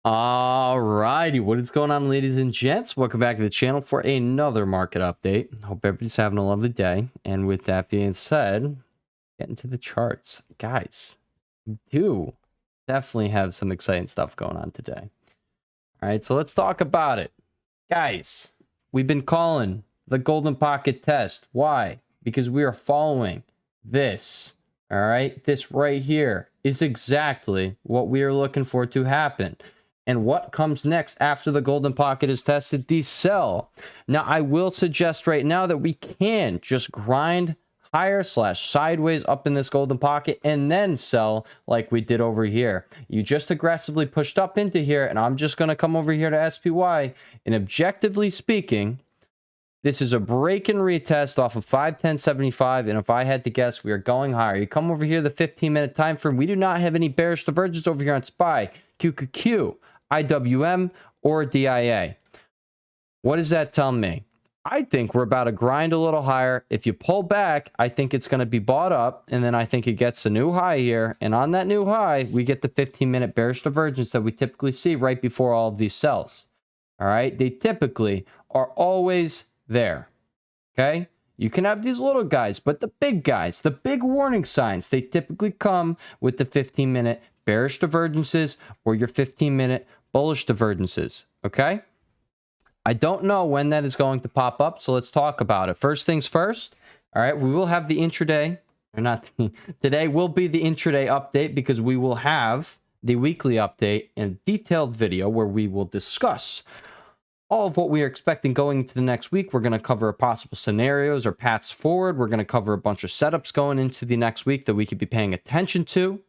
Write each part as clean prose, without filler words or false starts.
Alrighty, what is going on, ladies and gents? Welcome back to the channel for another market update. Hope everybody's having a lovely day. And with that being said, get into the charts. Guys, we do definitely have some exciting stuff going on today. All right, so let's talk about it. Guys, we've been calling the golden pocket test. Why? Because we are following this. All right, this right here is exactly what we are looking for to happen. And what comes next after the golden pocket is tested? The sell. Now, I will suggest right now that we can just grind higher / sideways up in this golden pocket and then sell like we did over here. You just aggressively pushed up into here, and I'm just going to come over here to SPY. And objectively speaking, this is a break and retest off of 510.75, and if I had to guess, we are going higher. You come over here, the 15-minute time frame. We do not have any bearish divergence over here on SPY, QQQ, IWM, or DIA. What does that tell me? I think we're about to grind a little higher. If you pull back, I think it's going to be bought up, and then I think it gets a new high here. And on that new high, we get the 15-minute bearish divergence that we typically see right before all of these sells. All right? They typically are always there. Okay? You can have these little guys, but the big guys, the big warning signs, they typically come with the 15-minute bearish divergences or your 15-minute bullish divergences. Okay? I don't know when that is going to pop up, so let's talk about it. First things first. All right, we will have the intraday, or not, today will be the intraday update, because we will have the weekly update and detailed video where we will discuss all of what we are expecting going into the next week. We're going to cover possible scenarios or paths forward. We're going to cover a bunch of setups going into the next week that we could be paying attention to.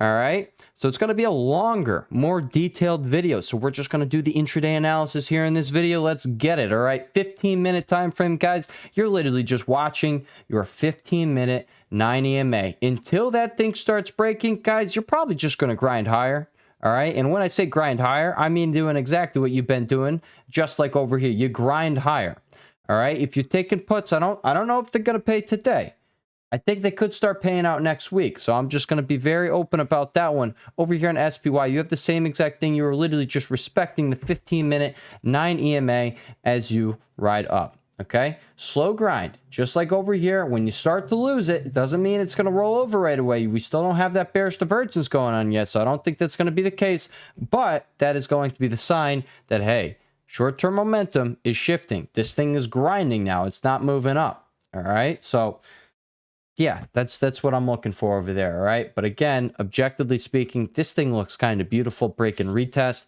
All right. So it's going to be a longer, more detailed video. So we're just going to do the intraday analysis here in this video. Let's get it. All right. 15-minute time frame, guys. You're literally just watching your 15-minute 9 EMA. Until that thing starts breaking, guys, you're probably just going to grind higher. All right. And when I say grind higher, I mean doing exactly what you've been doing, just like over here. You grind higher. All right. If you're taking puts, I don't know if they're going to pay today. I think they could start paying out next week. So I'm just going to be very open about that one. Over here on SPY, you have the same exact thing. You are literally just respecting the 15-minute 9 EMA as you ride up. Okay? Slow grind. Just like over here, when you start to lose it, it doesn't mean it's going to roll over right away. We still don't have that bearish divergence going on yet. So I don't think that's going to be the case. But that is going to be the sign that, hey, short-term momentum is shifting. This thing is grinding now. It's not moving up. All right? So yeah, that's what I'm looking for over there, all right? But again, objectively speaking, this thing looks kind of beautiful, break and retest.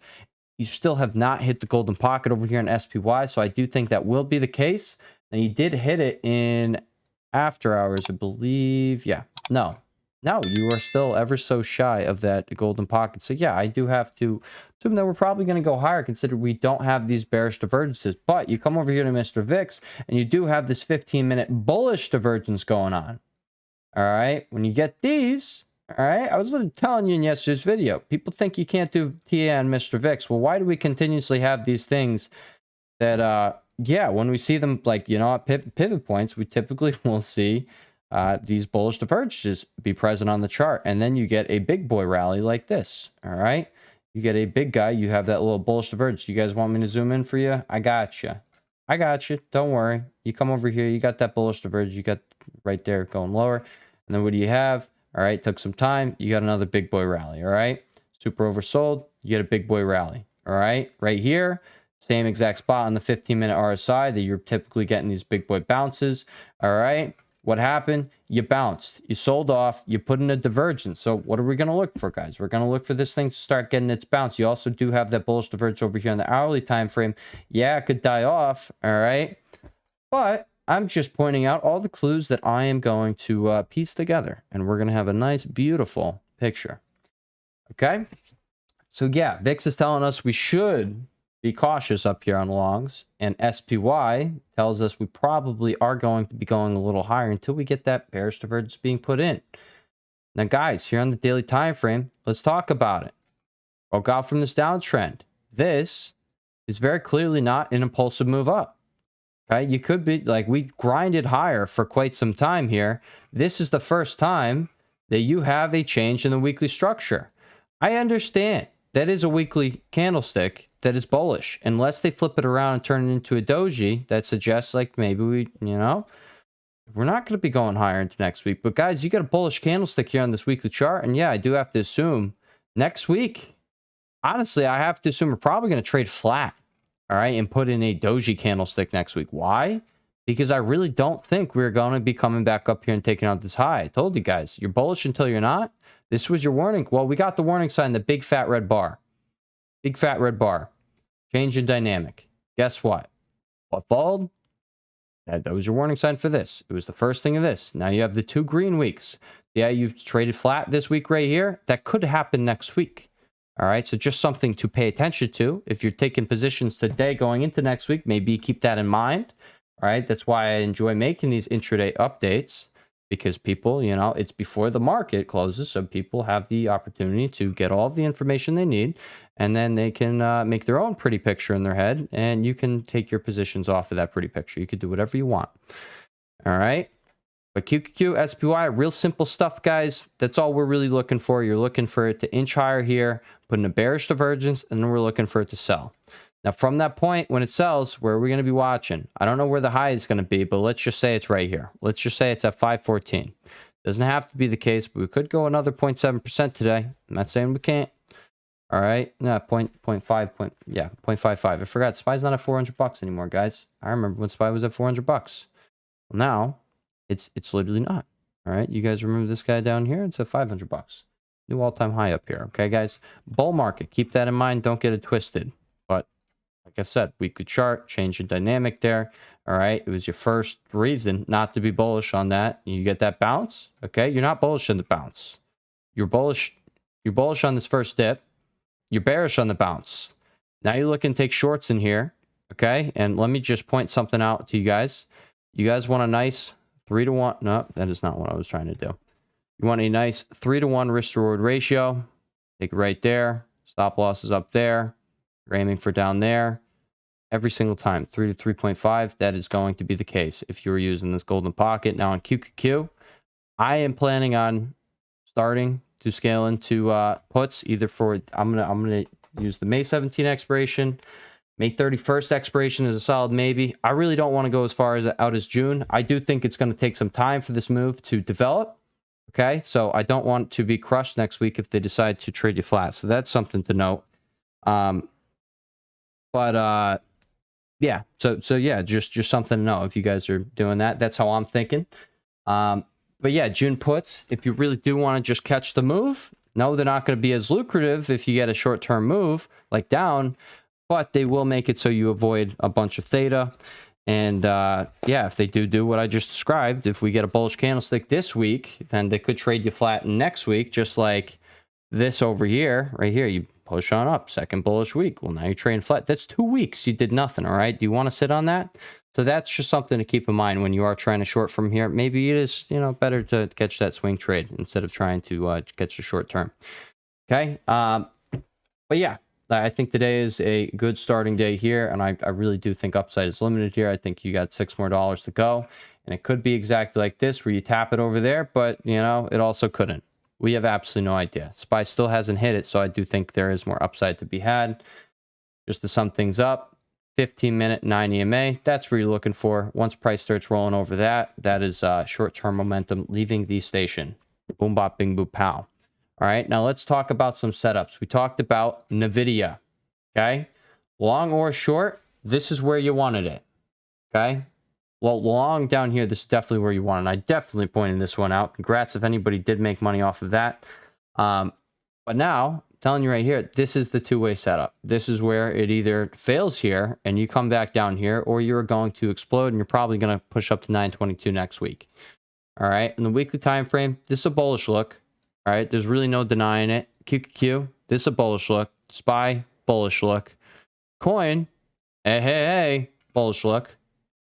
You still have not hit the golden pocket over here in SPY, so I do think that will be the case. And you did hit it in after hours, I believe. Yeah, no, you are still ever so shy of that golden pocket. So yeah, I do have to assume that we're probably going to go higher, considering we don't have these bearish divergences. But you come over here to Mr. VIX, and you do have this 15-minute bullish divergence going on. All right, when you get these, all right, I was telling you in yesterday's video, people think you can't do TA on Mr. VIX. Well, why do we continuously have these things that, yeah, when we see them, like, you know, at pivot points, we typically will see these bullish divergences be present on the chart. And then you get a big boy rally like this, all right? You get a big guy, you have that little bullish divergence. You guys want me to zoom in for you? I got you. I got you. Don't worry. You come over here, you got that bullish divergence, you got right there going lower. And then what do you have? All right, took some time. You got another big boy rally, all right? Super oversold, you get a big boy rally, all right? Right here, same exact spot on the 15-minute RSI that you're typically getting these big boy bounces, all right? What happened? You bounced. You sold off. You put in a divergence. So what are we going to look for, guys? We're going to look for this thing to start getting its bounce. You also do have that bullish divergence over here on the hourly time frame. Yeah, it could die off, all right? But I'm just pointing out all the clues that I am going to piece together, and we're going to have a nice, beautiful picture. Okay? So yeah, VIX is telling us we should be cautious up here on longs, and SPY tells us we probably are going to be going a little higher until we get that bearish divergence being put in. Now, guys, here on the daily time frame, let's talk about it. Broke out from this downtrend. This is very clearly not an impulsive move up. Okay, you could be like, we grinded higher for quite some time here. This is the first time that you have a change in the weekly structure. I understand that is a weekly candlestick that is bullish. Unless they flip it around and turn it into a doji, that suggests like maybe we, we're not going to be going higher into next week. But guys, you got a bullish candlestick here on this weekly chart. And yeah, I do have to assume next week, honestly, I have to assume we're probably going to trade flat. All right. And put in a doji candlestick next week. Why? Because I really don't think we're going to be coming back up here and taking out this high. I told you guys, you're bullish until you're not. This was your warning. Well, we got the warning sign, the big fat red bar. Big fat red bar. Change in dynamic. Guess what? What followed? That was your warning sign for this. It was the first thing of this. Now you have the 2 green weeks. Yeah, you've traded flat this week right here. That could happen next week. All right, so just something to pay attention to. If you're taking positions today going into next week, maybe keep that in mind. All right, that's why I enjoy making these intraday updates. Because people, it's before the market closes, so people have the opportunity to get all the information they need, and then they can make their own pretty picture in their head, and you can take your positions off of that pretty picture. You could do whatever you want. All right? But QQQ, SPY, real simple stuff, guys. That's all we're really looking for. You're looking for it to inch higher here, put in a bearish divergence, and then we're looking for it to sell. Now, from that point, when it sells, where are we going to be watching? I don't know where the high is going to be, but let's just say it's right here. Let's just say it's at 514. Doesn't have to be the case, but we could go another 0.7% today. I'm not saying we can't. All right. No, 0.55. I forgot. SPY's not at $400 anymore, guys. I remember when SPY was at $400. Well, now it's literally not. All right. You guys remember this guy down here? It's at $500. New all-time high up here. Okay, guys. Bull market. Keep that in mind. Don't get it twisted. But like I said, weekly chart, change in dynamic there. All right. It was your first reason not to be bullish on that. You get that bounce. Okay. You're not bullish on the bounce. You're bullish on this first dip. You're bearish on the bounce. Now you're looking to take shorts in here. Okay. And let me just point something out to you guys. You guys want a nice 3-to-1. No, that is not what I was trying to do. You want a nice 3-to-1 risk to reward ratio. Take it right there. Stop loss is up there. You're aiming for down there. Every single time, 3 to 3.5, that is going to be the case if you were using this golden pocket. Now on QQQ, I am planning on starting to scale into puts either for, I'm gonna use the May 17 expiration. May 31st expiration is a solid maybe. I really don't want to go as far as out as June. I do think it's going to take some time for this move to develop. Okay, so I don't want to be crushed next week if they decide to trade you flat. So that's something to note. Yeah, so yeah, just something to know if you guys are doing that. That's how I'm thinking. But yeah, June puts, if you really do want to just catch the move, no, they're not going to be as lucrative if you get a short-term move like down, but they will make it so you avoid a bunch of theta. And yeah, if they do what I just described, if we get a bullish candlestick this week, then they could trade you flat next week, just like this over here, right here. You push on up, second bullish week. Well, now you're trading flat. That's 2 weeks. You did nothing, all right? Do you want to sit on that? So that's just something to keep in mind when you are trying to short from here. Maybe it is, better to catch that swing trade instead of trying to catch the short term. Okay. But yeah, I think today is a good starting day here, and I really do think upside is limited here. I think you got $6 more to go, and it could be exactly like this where you tap it over there, but, it also couldn't. We have absolutely no idea. SPY still hasn't hit it, so I do think there is more upside to be had. Just to sum things up, 15-minute 9 EMA, that's where you're looking for. Once price starts rolling over that, that is short-term momentum leaving the station. Boom, bop, bing, boop, pow. All right, now let's talk about some setups. We talked about Nvidia, okay? Long or short, this is where you wanted it, okay? Well, long down here, this is definitely where you want it. I definitely pointed this one out. Congrats if anybody did make money off of that. But now, I'm telling you right here, this is the two-way setup. This is where it either fails here and you come back down here, or you're going to explode and you're probably going to push up to 922 next week. All right, in the weekly time frame, this is a bullish look. All right, there's really no denying it. QQQ, this is a bullish look. SPY, bullish look. Coin, hey, bullish look.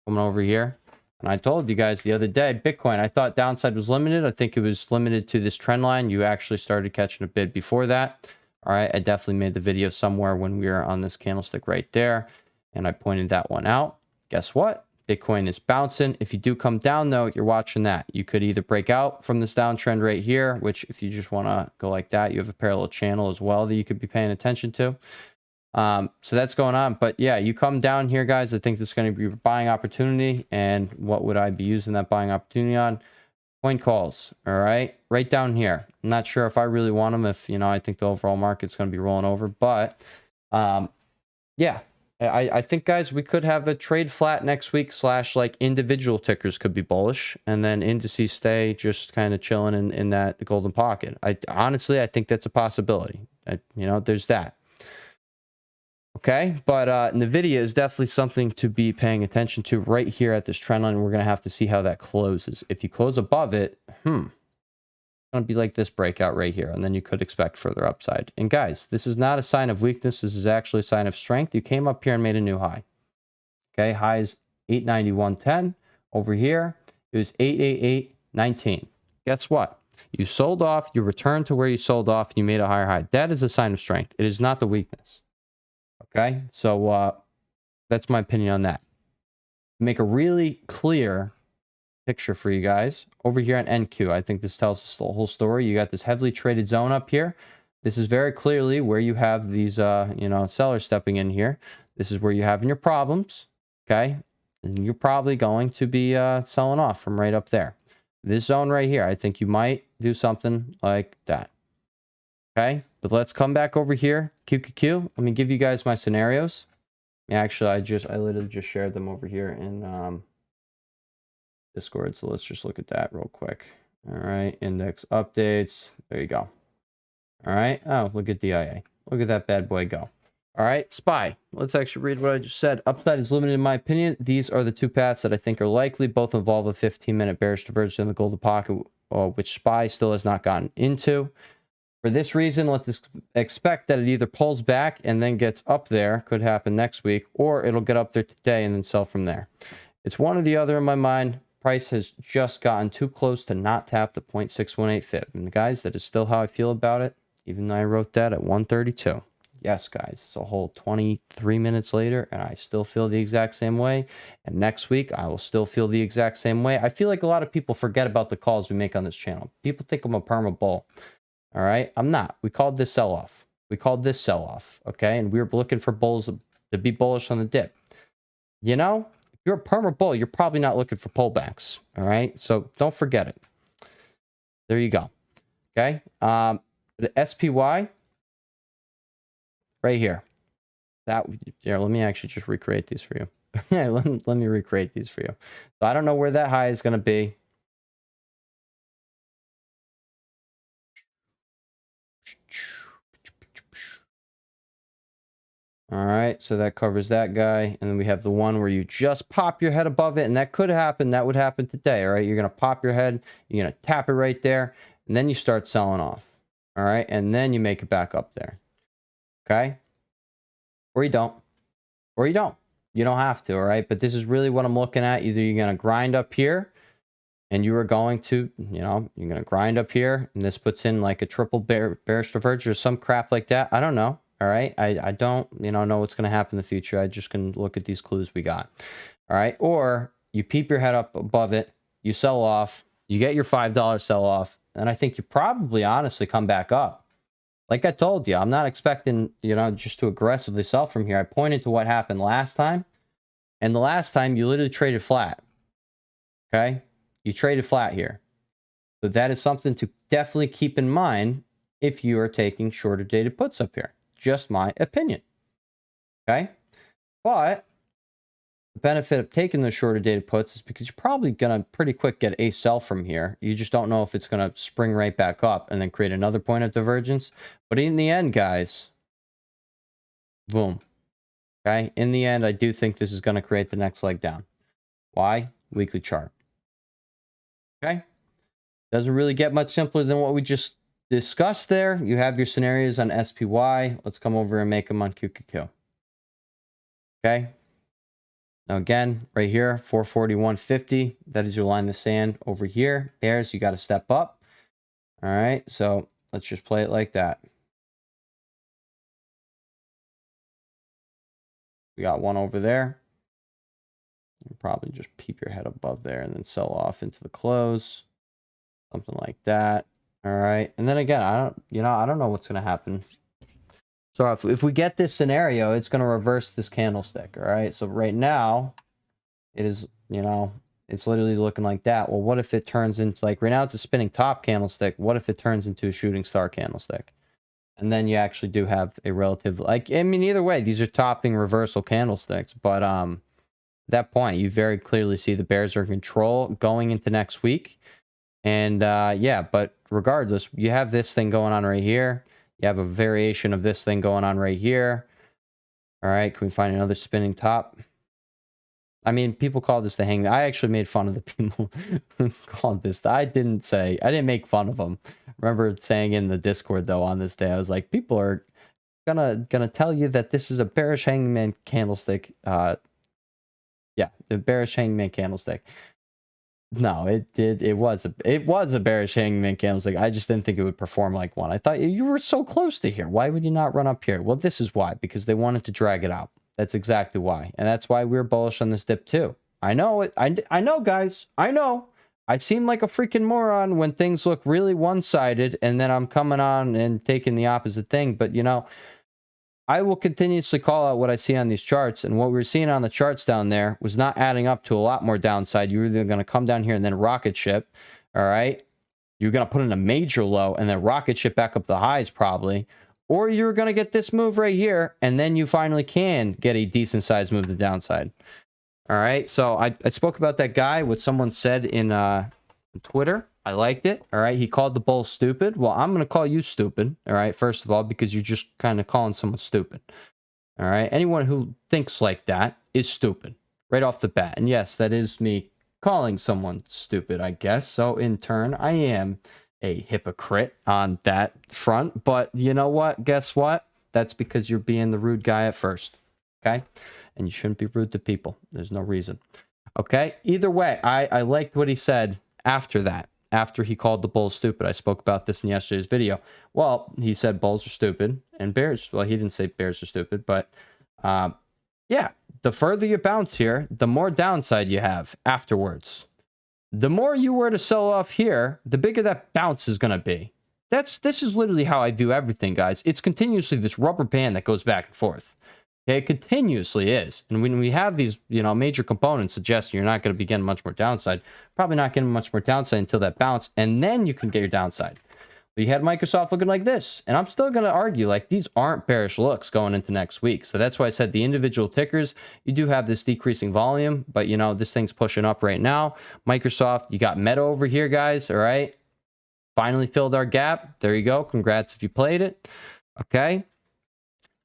Coming over here. And I told you guys the other day, Bitcoin, I thought downside was limited. I think it was limited to this trend line. You actually started catching a bid before that. All right, I definitely made the video somewhere when we were on this candlestick right there. And I pointed that one out. Guess what? Bitcoin is bouncing. If you do come down, though, you're watching that. You could either break out from this downtrend right here, which if you just want to go like that, you have a parallel channel as well that you could be paying attention to. So that's going on. But yeah, you come down here, guys. I think this is going to be a buying opportunity. And what would I be using that buying opportunity on? Coin calls. All right. Right down here. I'm not sure if I really want them, if, I think the overall market's going to be rolling over. But yeah, I think, guys, we could have a trade flat next week / like individual tickers could be bullish, and then indices stay just kind of chilling in that golden pocket. Honestly, I think that's a possibility. There's that. Okay, but Nvidia is definitely something to be paying attention to right here at this trend line. We're going to have to see how that closes. If you close above it, it's going to be like this breakout right here, and then you could expect further upside. And guys, this is not a sign of weakness. This is actually a sign of strength. You came up here and made a new high. Okay, high is 891.10. Over here, it was 888.19. Guess what? You sold off, you returned to where you sold off, and you made a higher high. That is a sign of strength. It is not the weakness. Okay, so that's my opinion on that. Make a really clear picture for you guys over here on NQ. I think this tells us the whole story. You got this heavily traded zone up here. This is very clearly where you have these sellers stepping in here. This is where you're having your problems. Okay, and you're probably going to be selling off from right up there. This zone right here, I think you might do something like that. Okay, but let's come back over here. QQQ. Let me give you guys my scenarios. Actually, I literally just shared them over here in Discord. So let's just look at that real quick. All right, index updates. There you go. All right. Oh, look at DIA. Look at that bad boy go. All right, SPY. Let's actually read what I just said. Upside is limited in my opinion. These are the two paths that I think are likely. Both involve a 15-minute bearish divergence in the golden pocket, which SPY still has not gotten into. For this reason, let's expect that it either pulls back and then gets up there, could happen next week, or it'll get up there today and then sell from there. It's one or the other in my mind. Price has just gotten too close to not tap the 0.618 fib. And guys, that is still how I feel about it, even though I wrote that at 132. Yes, guys, it's a whole 23 minutes later, and I still feel the exact same way. And next week, I will still feel the exact same way. I feel like a lot of people forget about the calls we make on this channel. People think I'm a perma bull. All right, I'm not. We called this sell-off. We called this sell-off, okay? And we were looking for bulls to be bullish on the dip. If you're a perma bull, you're probably not looking for pullbacks, all right? So don't forget it. There you go, okay? The SPY right here. Let me actually just recreate these for you. Yeah, let me recreate these for you. So I don't know where that high is going to be. All right, so that covers that guy. And then we have the one where you just pop your head above it, and that could happen. That would happen today, all right? You're going to pop your head, you're going to tap it right there, and then you start selling off, all right? And then you make it back up there, okay? Or you don't. Or you don't. You don't have to, all right? But this is really what I'm looking at. Either you're going to grind up here, and you are going to, you're going to grind up here, and this puts in like a triple bearish divergence or some crap like that. I don't know. All right. I don't, know what's going to happen in the future. I just can look at these clues we got. All right. Or you peep your head up above it, you sell off, you get your $5 sell off. And I think you probably honestly come back up. Like I told you, I'm not expecting, just to aggressively sell from here. I pointed to what happened last time. And the last time you literally traded flat. Okay. You traded flat here. So that is something to definitely keep in mind if you are taking shorter dated puts up here. Just my opinion. Okay. But the benefit of taking those shorter dated puts is because you're probably going to pretty quick get a sell from here. You just don't know if it's going to spring right back up and then create another point of divergence. But in the end, guys, boom. Okay. In the end, I do think this is going to create the next leg down. Why? Weekly chart. Okay. Doesn't really get much simpler than what we just discussed there. You have your scenarios on SPY. Let's come over and make them on QQQ. Okay. Now again, right here, 441.50. That is your line in the sand over here. There's, you got to step up. All right. So let's just play it like that. We got one over there. Probably just peep your head above there and then sell off into the close. Something like that. All right. And then again, I don't know what's going to happen. So if we get this scenario, it's going to reverse this candlestick. All right. So right now, it is, it's literally looking like that. Well, what if it turns into, like, right now it's a spinning top candlestick. What if it turns into a shooting star candlestick? And then you actually do have a relative, like, I mean, either way, these are topping reversal candlesticks. But at that point, you very clearly see the bears are in control going into next week. And yeah, but regardless, you have this thing going on right here. You have a variation of this thing going on right here. All right, can we find another spinning top? I mean, people call this the hang. I actually made fun of the people who called this. I didn't make fun of them. I remember saying in the Discord though on this day, I was like, people are gonna tell you that this is a bearish hangman candlestick. Yeah, the bearish hangman candlestick. No, it was a bearish hangman candlestick. I just didn't think it would perform like one. I thought you were so close to here. Why would you not run up here? Well, this is why, because they wanted to drag it out. That's exactly why. And that's why we're bullish on this dip too. I know it. I know, guys. I know. I seem like a freaking moron when things look really one-sided and then I'm coming on and taking the opposite thing. But, I will continuously call out what I see on these charts. And what we were seeing on the charts down there was not adding up to a lot more downside. You're either going to come down here and then rocket ship. All right. You're going to put in a major low and then rocket ship back up the highs probably. Or you're going to get this move right here. And then you finally can get a decent sized move to the downside. All right. So I spoke about that guy, what someone said in Twitter. I liked it. All right. He called the bull stupid. Well, I'm going to call you stupid. All right. First of all, because you're just kind of calling someone stupid. All right. Anyone who thinks like that is stupid right off the bat. And yes, that is me calling someone stupid, I guess. So in turn, I am a hypocrite on that front. But you know what? Guess what? That's because you're being the rude guy at first. Okay. And you shouldn't be rude to people. There's no reason. Okay. Either way, I liked what he said after that. After he called the bulls stupid. I spoke about this in yesterday's video. Well, he said bulls are stupid and bears. Well, he didn't say bears are stupid, but yeah, the further you bounce here, the more downside you have afterwards. The more you were to sell off here, the bigger that bounce is going to be. This is literally how I view everything, guys. It's continuously this rubber band that goes back and forth. Okay, it continuously is. And when we have these, major components suggesting you're not going to be getting much more downside, probably not getting much more downside until that bounce, and then you can get your downside. We had Microsoft looking like this, and I'm still going to argue like these aren't bearish looks going into next week. So that's why I said the individual tickers, you do have this decreasing volume, but this thing's pushing up right now. Microsoft, you got Meta over here, guys. All right, finally filled our gap. There you go. Congrats if you played it. Okay.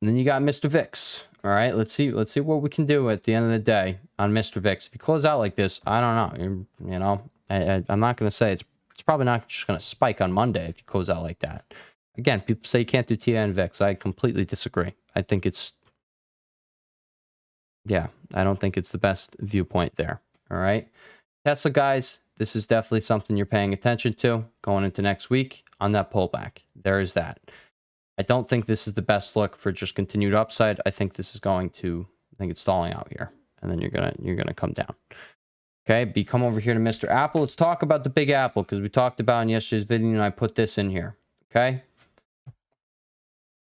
And then you got Mr. VIX. All right, let's see what we can do at the end of the day on Mr. VIX. If you close out like this, I don't know. I'm not going to say it's probably not just going to spike on Monday if you close out like that. Again, people say you can't do TI and VIX. I completely disagree. I think I don't think it's the best viewpoint there. All right, Tesla guys, this is definitely something you're paying attention to going into next week on that pullback. There is that. I don't think this is the best look for just continued upside. I think it's stalling out here. And then you're gonna come down. Okay, come over here to Mr. Apple. Let's talk about the Big Apple, because we talked about in yesterday's video and I put this in here. Okay.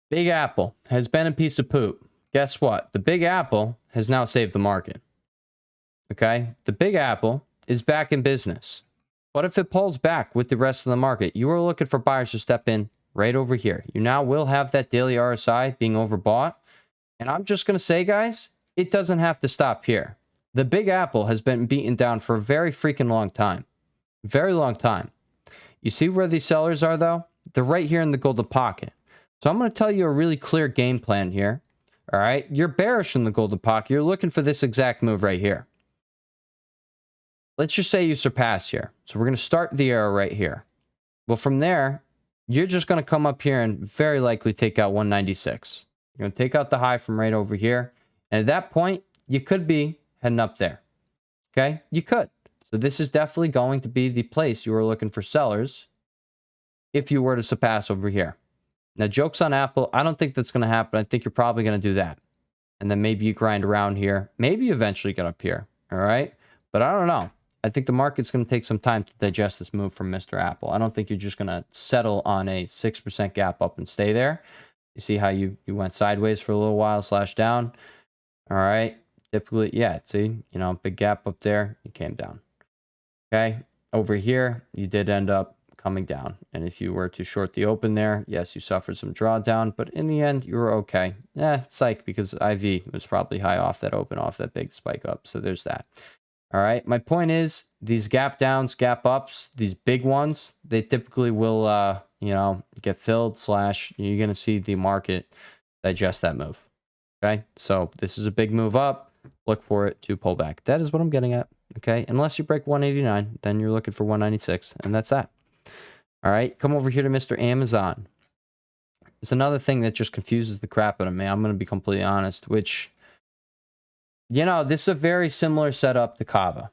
Big Apple has been a piece of poop. Guess what? The Big Apple has now saved the market. Okay. The Big Apple is back in business. What if it pulls back with the rest of the market? You are looking for buyers to step in right over here. You now will have that daily RSI being overbought. And I'm just going to say, guys, it doesn't have to stop here. The Big Apple has been beaten down for a very freaking long time. Very long time. You see where these sellers are, though? They're right here in the golden pocket. So I'm going to tell you a really clear game plan here. All right? You're bearish in the golden pocket. You're looking for this exact move right here. Let's just say you surpass here. So we're going to start the arrow right here. Well, from there, you're just going to come up here and very likely take out 196. You're going to take out the high from right over here. And at that point, you could be heading up there. Okay? You could. So this is definitely going to be the place you are looking for sellers if you were to surpass over here. Now, jokes on Apple, I don't think that's going to happen. I think you're probably going to do that. And then maybe you grind around here. Maybe you eventually get up here. All right. But I don't know. I think the market's going to take some time to digest this move from Mr. Apple. I don't think you're just going to settle on a 6% gap up and stay there. You see how you went sideways for a little while / down. All right. Typically, yeah, see, big gap up there. You came down. Okay. Over here, you did end up coming down. And if you were to short the open there, yes, you suffered some drawdown, but in the end, you were okay. Psych, because IV was probably high off that open, off that big spike up. So there's that. All right. My point is, these gap downs, gap ups, these big ones, they typically will, get filled / you're going to see the market digest that move. Okay. So this is a big move up. Look for it to pull back. That is what I'm getting at. Okay. Unless you break 189, then you're looking for 196. And that's that. All right. Come over here to Mr. Amazon. It's another thing that just confuses the crap out of me. I'm going to be completely honest, which, this is a very similar setup to Cava.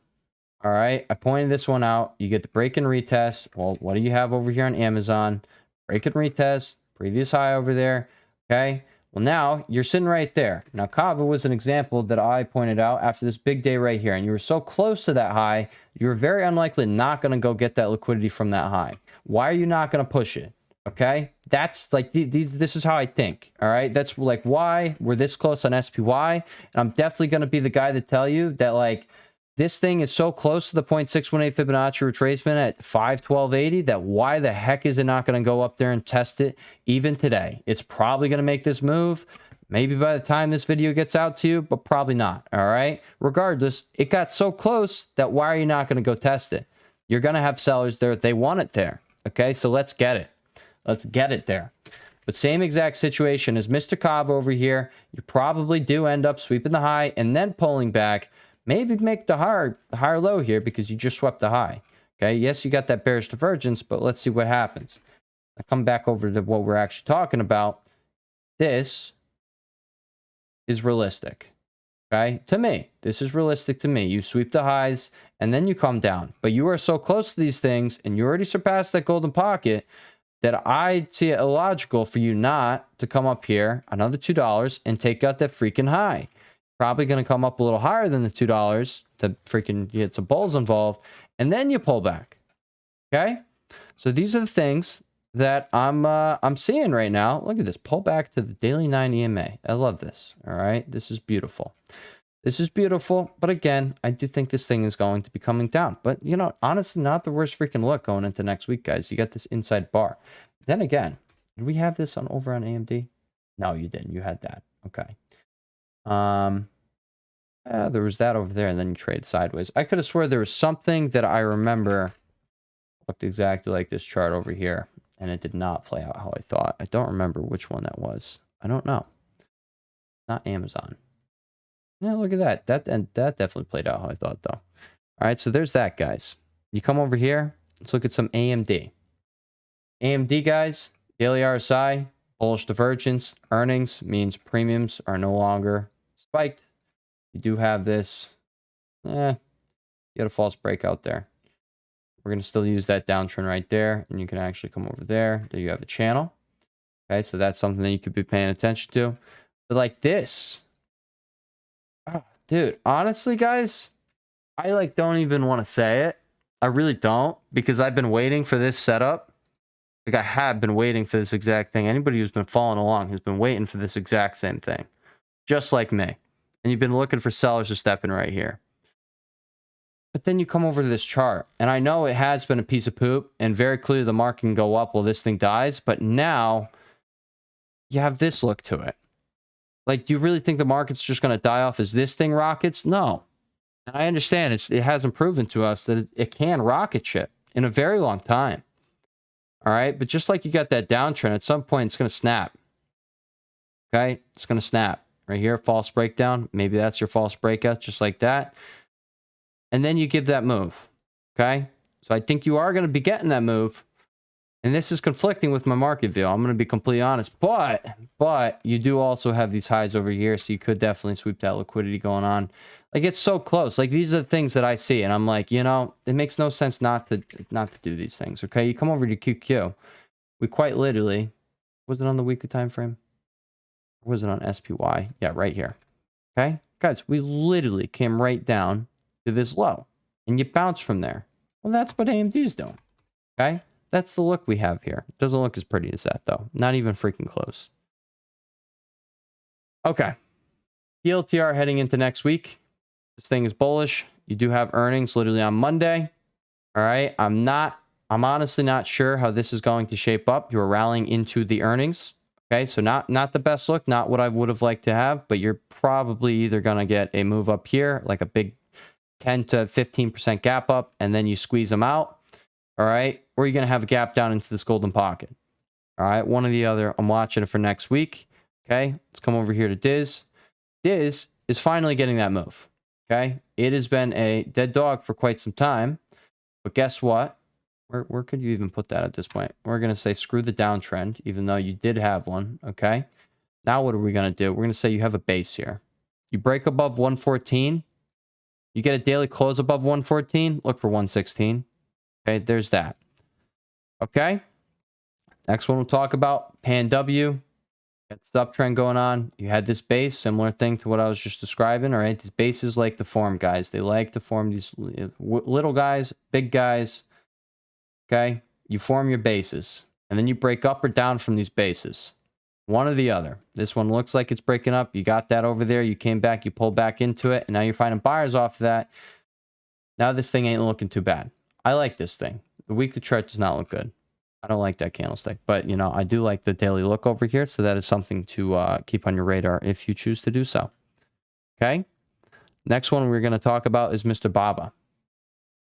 All right. I pointed this one out. You get the break and retest. Well, what do you have over here on Amazon? Break and retest. Previous high over there. Okay. Well, now you're sitting right there. Now, Cava was an example that I pointed out after this big day right here. And you were so close to that high, you were very unlikely not going to go get that liquidity from that high. Why are you not going to push it? Okay. That's like, this is how I think. All right. That's like why we're this close on SPY. And I'm definitely going to be the guy to tell you that, like, this thing is so close to the 0.618 Fibonacci retracement at 512.80 that why the heck is it not going to go up there and test it even today? It's probably going to make this move. Maybe by the time this video gets out to you, but probably not. All right. Regardless, it got so close that why are you not going to go test it? You're going to have sellers there. They want it there. Okay. So let's get it. Let's get it there. But same exact situation as Mr. Cava over here. You probably do end up sweeping the high and then pulling back. Maybe make the higher low here because you just swept the high. Okay. Yes, you got that bearish divergence, but let's see what happens. I come back over to what we're actually talking about. This is realistic. Okay. To me, this is realistic to me. You sweep the highs and then you come down, but you are so close to these things and you already surpassed that golden pocket that I see it illogical for you not to come up here another $2 and take out that freaking high. Probably going to come up a little higher than the $2 to freaking get some bulls involved. And then you pull back. Okay. So these are the things that I'm seeing right now. Look at this. Pull back to the daily 9 EMA. I love this. All right. This is beautiful. This is beautiful. But again, I do think this thing is going to be coming down. But, honestly, not the worst freaking look going into next week, guys. You got this inside bar. Then again, did we have this over on AMD? No, you didn't. You had that. Okay. There was that over there, and then you trade sideways. I could have swore there was something that I remember looked exactly like this chart over here, and it did not play out how I thought. I don't remember which one that was. I don't know. Not Amazon. Yeah, look at that. That definitely played out how I thought, though. All right, so there's that, guys. You come over here. Let's look at some AMD. AMD, guys, daily RSI, bullish divergence. Earnings means premiums are no longer spiked. You do have this. You got a false breakout there. We're going to still use that downtrend right there. And you can actually come over there. There you have a channel. Okay, so that's something that you could be paying attention to. But like this. Oh, dude, honestly, guys, I don't even want to say it. I really don't. Because I've been waiting for this setup. Like I have been waiting for this exact thing. Anybody who's been following along has been waiting for this exact same thing. Just like me. And you've been looking for sellers to step in right here. But then you come over to this chart. And I know it has been a piece of poop. And very clearly the market can go up while this thing dies. But now you have this look to it. Like, do you really think the market's just going to die off as this thing rockets? No. And I understand it hasn't proven to us that it can rocket ship in a very long time. All right. But just like you got that downtrend, at some point it's going to snap. Okay. It's going to snap. Right here, false breakdown. Maybe that's your false breakout, just like that. And then you give that move. Okay? So I think you are going to be getting that move. And this is conflicting with my market view. I'm going to be completely honest. But you do also have these highs over here, so you could definitely sweep that liquidity going on. Like, it's so close. Like, these are the things that I see. And I'm like, it makes no sense not to do these things. Okay? You come over to QQ. We quite literally... Was it on the weekly time frame? Or was it on SPY? Yeah, right here. Okay? Guys, we literally came right down to this low and you bounce from there. Well, that's what AMD's doing. Okay. That's the look we have here. Doesn't look as pretty as that though. Not even freaking close. Okay. PLTR heading into next week. This thing is bullish. You do have earnings literally on Monday. All right. I'm honestly not sure how this is going to shape up. You're rallying into the earnings. Okay. So not the best look, not what I would have liked to have, but you're probably either going to get a move up here, like a big 10 to 15% gap up, and then you squeeze them out. All right. Or you're going to have a gap down into this golden pocket. All right. One or the other. I'm watching it for next week. Okay. Let's come over here to Diz. Diz is finally getting that move. Okay. It has been a dead dog for quite some time. But guess what? Where could you even put that at this point? We're going to say screw the downtrend, even though you did have one. Okay. Now what are we going to do? We're going to say you have a base here. You break above 114. You get a daily close above 114. Look for 116. Okay. There's that. Okay. Next one we'll talk about Pan W. Got this uptrend going on. You had this base, similar thing to what I was just describing. All right. These bases like to form, guys. They like to form these little guys, big guys. Okay. You form your bases and then you break up or down from these bases. One or the other. This one looks like it's breaking up. You got that over there. You came back, you pulled back into it, and now you're finding buyers off of that. Now this thing ain't looking too bad. I like this thing. The weekly chart does not look good. I don't like that candlestick, but you know, I do like the daily look over here. So that is something to keep on your radar if you choose to do so. Okay. Next one we're going to talk about is Mr. Baba.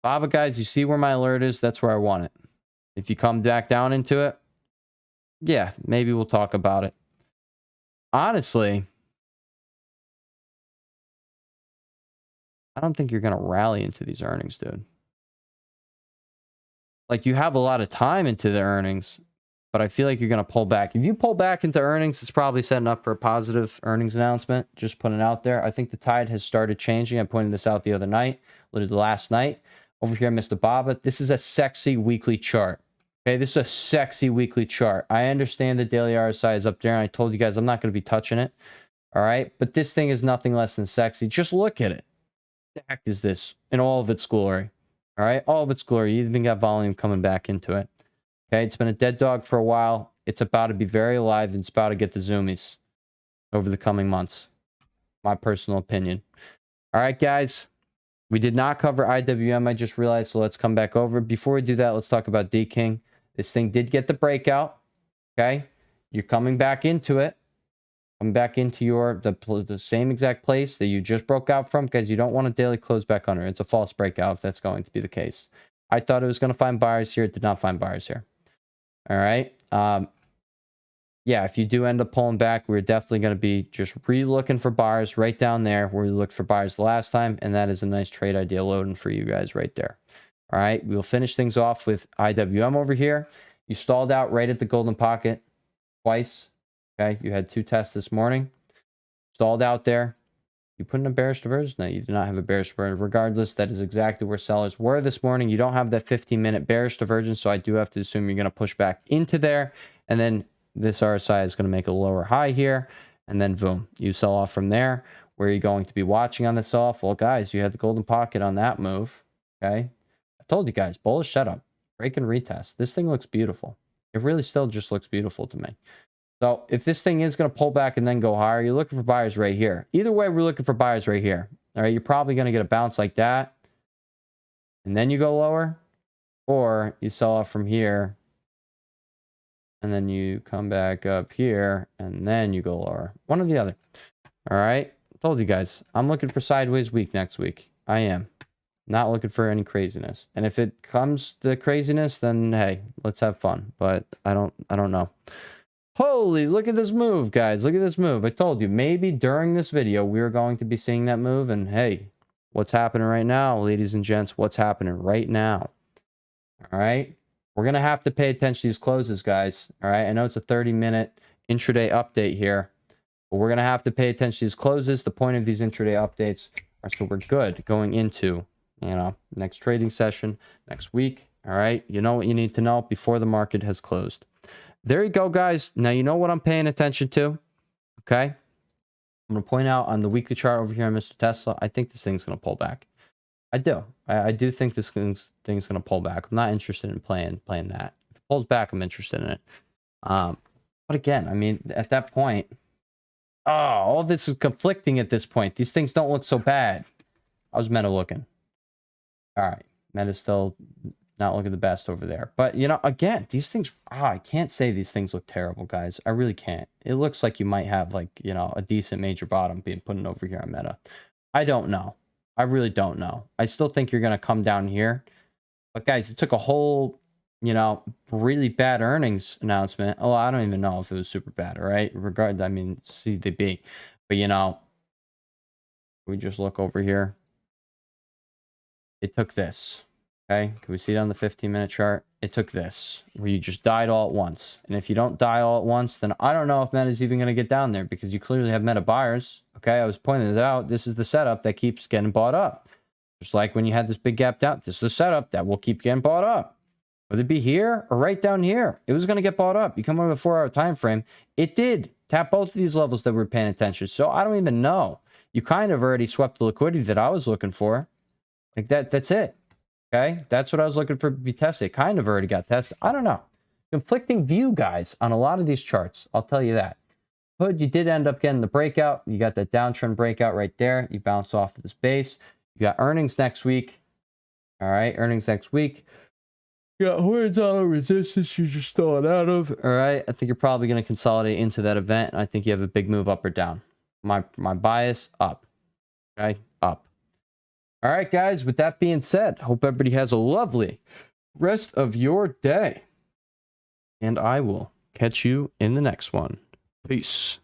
Baba, guys, you see where my alert is? That's where I want it. If you come back down into it, yeah, maybe we'll talk about it. Honestly, I don't think you're going to rally into these earnings, dude. Like, you have a lot of time into the earnings, but I feel like you're going to pull back. If you pull back into earnings, it's probably setting up for a positive earnings announcement. Just putting it out there. I think the tide has started changing. I pointed this out the other night, literally last night. Over here, Mr. Baba, this is a sexy weekly chart. Okay, this is a sexy weekly chart. I understand the daily RSI is up there, and I told you guys I'm not going to be touching it. All right, but this thing is nothing less than sexy. Just look at it. What the heck is this in all of its glory? All right, all of its glory. You even got volume coming back into it. Okay, it's been a dead dog for a while. It's about to be very alive, and it's about to get the zoomies over the coming months. My personal opinion. All right, guys. We did not cover IWM, I just realized, so let's come back over. Before we do that, let's talk about D-King. This thing did get the breakout, okay? You're coming back into it. Come back into the same exact place that you just broke out from, because you don't want a daily close back under. It's a false breakout if that's going to be the case. I thought it was going to find buyers here. It did not find buyers here. All right. Yeah, if you do end up pulling back, we're definitely going to be just re-looking for buyers right down there where we looked for buyers the last time, and that is a nice trade idea loading for you guys right there. All right, we'll finish things off with IWM over here. You stalled out right at the golden pocket twice. Okay, you had two tests this morning. Stalled out there. You put in a bearish divergence? No, you do not have a bearish divergence. Regardless, that is exactly where sellers were this morning. You don't have that 15-minute bearish divergence, so I do have to assume you're going to push back into there, and then this RSI is going to make a lower high here, and then boom, you sell off from there. Where are you going to be watching on this off? Well, guys, you had the golden pocket on that move. Okay, I told you guys, bullish setup, break and retest. This thing looks beautiful. It really still just looks beautiful to me. So if this thing is going to pull back and then go higher, you're looking for buyers right here. Either way, we're looking for buyers right here. All right, you're probably going to get a bounce like that, and then you go lower, or you sell off from here, and then you come back up here, and then you go lower. One or the other. All right. I told you guys, I'm looking for sideways week next week. I am. Not looking for any craziness. And if it comes to craziness, then hey, let's have fun. But I don't know. Holy, look at this move, guys. Look at this move. I told you, maybe during this video, we are going to be seeing that move. And hey, what's happening right now, ladies and gents? What's happening right now? All right. We're going to have to pay attention to these closes, guys. All right. I know it's a 30-minute intraday update here, but we're going to have to pay attention to these closes. The point of these intraday updates are so we're good going into, next trading session next week. All right. You know what you need to know before the market has closed. There you go, guys. Now, you know what I'm paying attention to. Okay. I'm going to point out on the weekly chart over here on Mr. Tesla. I think this thing's going to pull back. I do. I do think this thing's going to pull back. I'm not interested in playing that. If it pulls back, I'm interested in it. But again, I mean, at that point, all this is conflicting at this point. These things don't look so bad. How's Meta looking? All right. Meta's still not looking the best over there. But, you know, again, these things, I can't say these things look terrible, guys. I really can't. It looks like you might have, like, you know, a decent major bottom being put in over here on Meta. I don't know. I really don't know. I still think you're going to come down here. But, guys, it took a whole, you know, really bad earnings announcement. Oh, I don't even know if it was super bad, all right? I mean, CDB. But, you know, we just look over here. It took this. Okay, can we see it on the 15-minute chart? It took this, where you just died all at once. And if you don't die all at once, then I don't know if Meta's even going to get down there, because you clearly have Meta buyers. Okay, I was pointing this out. This is the setup that keeps getting bought up. Just like when you had this big gap down, this is the setup that will keep getting bought up. Whether it be here or right down here, it was going to get bought up. You come over the 4-hour time frame, it did tap both of these levels that we're paying attention. So I don't even know. You kind of already swept the liquidity that I was looking for. Like that's it. Okay, that's what I was looking for to be tested. It kind of already got tested. I don't know. Conflicting view, guys, on a lot of these charts. I'll tell you that. But you did end up getting the breakout. You got that downtrend breakout right there. You bounce off of this base. You got earnings next week. All right, earnings next week. You got horizontal resistance you're just throwing out of. All right, I think you're probably going to consolidate into that event. And I think you have a big move up or down. My bias, up. Okay, up. All right, guys, with that being said, hope everybody has a lovely rest of your day. And I will catch you in the next one. Peace.